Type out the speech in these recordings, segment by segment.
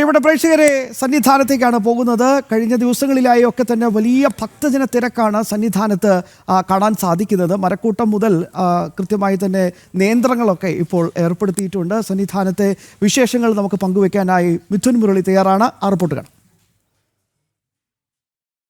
പ്രിയപ്പെട്ട പ്രേക്ഷകരെ, സന്നിധാനത്തേക്കാണ് പോകുന്നത്. കഴിഞ്ഞ ദിവസങ്ങളിലായി ഒക്കെ തന്നെ വലിയ ഭക്തജന തിരക്കാണ് സന്നിധാനത്ത് കാണാൻ സാധിക്കുന്നത്. മരക്കൂട്ടം മുതൽ കൃത്യമായി തന്നെ നിയന്ത്രണങ്ങളൊക്കെ ഇപ്പോൾ ഏർപ്പെടുത്തിയിട്ടുണ്ട്. സന്നിധാനത്തെ വിശേഷങ്ങൾ നമുക്ക് പങ്കുവെക്കാനായി മിഥുൻ മുരളി തയ്യാറാണ്. ആ റിപ്പോർട്ട് കാണാം.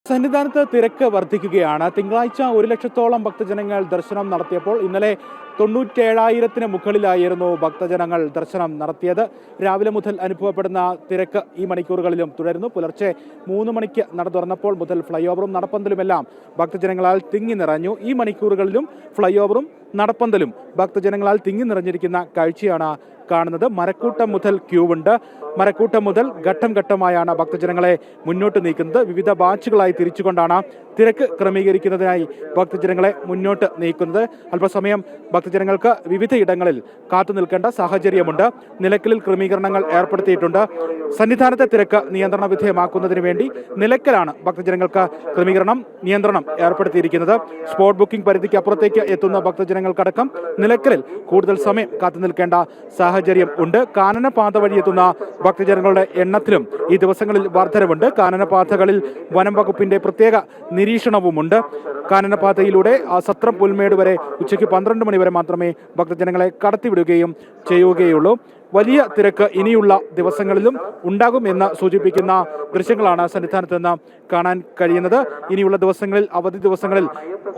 സന്നിധാനത്ത് തിരക്ക് വർദ്ധിക്കുകയാണ്. തിങ്കളാഴ്ച 1 ലക്ഷത്തോളം ഭക്തജനങ്ങൾ ദർശനം നടത്തിയപ്പോൾ ഇന്നലെ 97,000-ന് മുകളിലായിരുന്നു ഭക്തജനങ്ങൾ ദർശനം നടത്തിയത്. രാവിലെ മുതൽ അനുഭവപ്പെടുന്ന തിരക്ക് ഈ മണിക്കൂറുകളിലും തുടരുന്നു. പുലർച്ചെ 3 മണിക്ക് നട തുറന്നപ്പോൾ മുതൽ ഫ്ലൈ ഓവറും നടപ്പന്തലുമെല്ലാം ഭക്തജനങ്ങളാൽ തിങ്ങി നിറഞ്ഞു. ഈ മണിക്കൂറുകളിലും ഫ്ലൈ ഓവറും നടപ്പന്തലും ഭക്തജനങ്ങളാൽ തിങ്ങി നിറഞ്ഞിരിക്കുന്ന കാഴ്ചയാണ് കാണുന്നത്. മരക്കൂട്ടം മുതൽ ക്യൂ ഉണ്ട്. മരക്കൂട്ടം മുതൽ ഘട്ടം ഘട്ടമായാണ് ഭക്തജനങ്ങളെ മുന്നോട്ട് നീക്കുന്നത്. വിവിധ ബാച്ചുകളായി തിരിച്ചുകൊണ്ടാണ് തിരക്ക് ക്രമീകരിക്കുന്നതിനായി ഭക്തജനങ്ങളെ മുന്നോട്ട് നീക്കുന്നത്. അല്പസമയം ഭക്തജനങ്ങൾക്ക് വിവിധ ഇടങ്ങളിൽ കാത്തു നിൽക്കേണ്ട സാഹചര്യമുണ്ട്. നിലയ്ക്കലിൽ ക്രമീകരണങ്ങൾ ഏർപ്പെടുത്തിയിട്ടുണ്ട്. സന്നിധാനത്തെ തിരക്ക് നിയന്ത്രണ വിധേയമാക്കുന്നതിന് വേണ്ടി നിലയ്ക്കലാണ് ഭക്തജനങ്ങൾക്ക് നിയന്ത്രണം ഏർപ്പെടുത്തിയിരിക്കുന്നത്. സ്പോട്ട് ബുക്കിംഗ് പരിധിക്ക് അപ്പുറത്തേക്ക് എത്തുന്ന ഭക്തജനങ്ങൾക്കടക്കം നിലയ്ക്കലിൽ കൂടുതൽ സമയം കാത്തു നിൽക്കേണ്ട സാഹചര്യം ഉണ്ട്. കാനനപാത വഴി എത്തുന്ന ഭക്തജനങ്ങളുടെ എണ്ണത്തിലും ഈ ദിവസങ്ങളിൽ വർധനവുണ്ട്. കാനനപാതകളിൽ വനം വകുപ്പിന്റെ പ്രത്യേക നിരീക്ഷണവുമുണ്ട്. കാനനപാതയിലൂടെ സത്രം പുൽമേട് വരെ ഉച്ചയ്ക്ക് 12 മണി വരെ മാത്രമേ ഭക്തജനങ്ങളെ കടത്തിവിടുകയും ചെയ്യുകയുള്ളൂ. വലിയ തിരക്ക് ഇനിയുള്ള ദിവസങ്ങളിലും ഉണ്ടാകുമെന്ന് സൂചിപ്പിക്കുന്ന ദൃശ്യങ്ങളാണ് സന്നിധാനത്ത് നിന്ന് കാണാൻ കഴിയുന്നത്. ഇനിയുള്ള ദിവസങ്ങളിൽ, അവധി ദിവസങ്ങളിൽ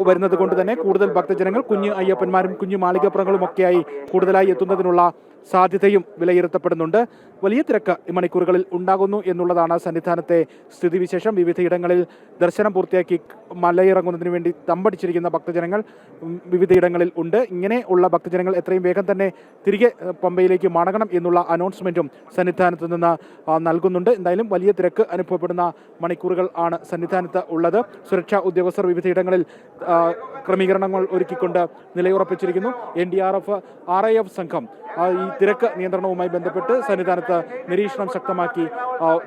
വരുന്നത് കൊണ്ട് തന്നെ കൂടുതൽ ഭക്തജനങ്ങൾ കുഞ്ഞു അയ്യപ്പന്മാരും കുഞ്ഞു മാളികപ്പുറങ്ങളും ഒക്കെയായി കൂടുതലായി എത്തുന്നതിനുള്ള സാധ്യതയും വിലയിരുത്തപ്പെടുന്നുണ്ട്. വലിയ തിരക്ക് ഈ മണിക്കൂറുകളിൽ ഉണ്ടാകുന്നു എന്നുള്ളതാണ് സന്നിധാനത്തെ സ്ഥിതിവിശേഷം. വിവിധയിടങ്ങളിൽ ദർശനം പൂർത്തിയാക്കി മലയിറങ്ങുന്നതിന് വേണ്ടി തമ്പടിച്ചിരിക്കുന്ന ഭക്തജനങ്ങൾ വിവിധയിടങ്ങളിൽ ഉണ്ട്. ഇങ്ങനെ ഉള്ള ഭക്തജനങ്ങൾ എത്രയും വേഗം തന്നെ തിരികെ പമ്പയിലേക്ക് മടങ്ങണം എന്നുള്ള അനൗൺസ്മെന്റും സന്നിധാനത്ത് നിന്ന് നൽകുന്നുണ്ട്. എന്തായാലും വലിയ തിരക്ക് അനുഭവപ്പെടുന്ന മണിക്കൂറുകൾ ആണ് സന്നിധാനത്ത് ഉള്ളത്. സുരക്ഷാ ഉദ്യോഗസ്ഥർ വിവിധയിടങ്ങളിൽ ക്രമീകരണങ്ങൾ ഒരുക്കിക്കൊണ്ട് നിലയുറപ്പിച്ചിരിക്കുന്നു. NDRF, RIF സംഘം ഈ തിരക്ക് നിയന്ത്രണവുമായി ബന്ധപ്പെട്ട് സന്നിധാനത്ത് നിരീക്ഷണം ശക്തമാക്കി.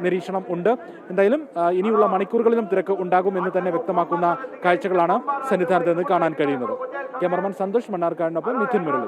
നിരീക്ഷണം ഉണ്ട്. എന്തായാലും ഇനിയുള്ള മണിക്കൂറുകളിലും തിരക്ക് ഉണ്ടാകുമെന്ന് തന്നെ വ്യക്തമാക്കുന്ന കാഴ്ചകളാണ് സന്നിധാനത്ത് നിന്ന് കാണാൻ കഴിയുന്നത്. ക്യാമറമാൻ സന്തോഷ് മണ്ണാർക്കാടിനൊപ്പം മിഥുൻ മുരളി.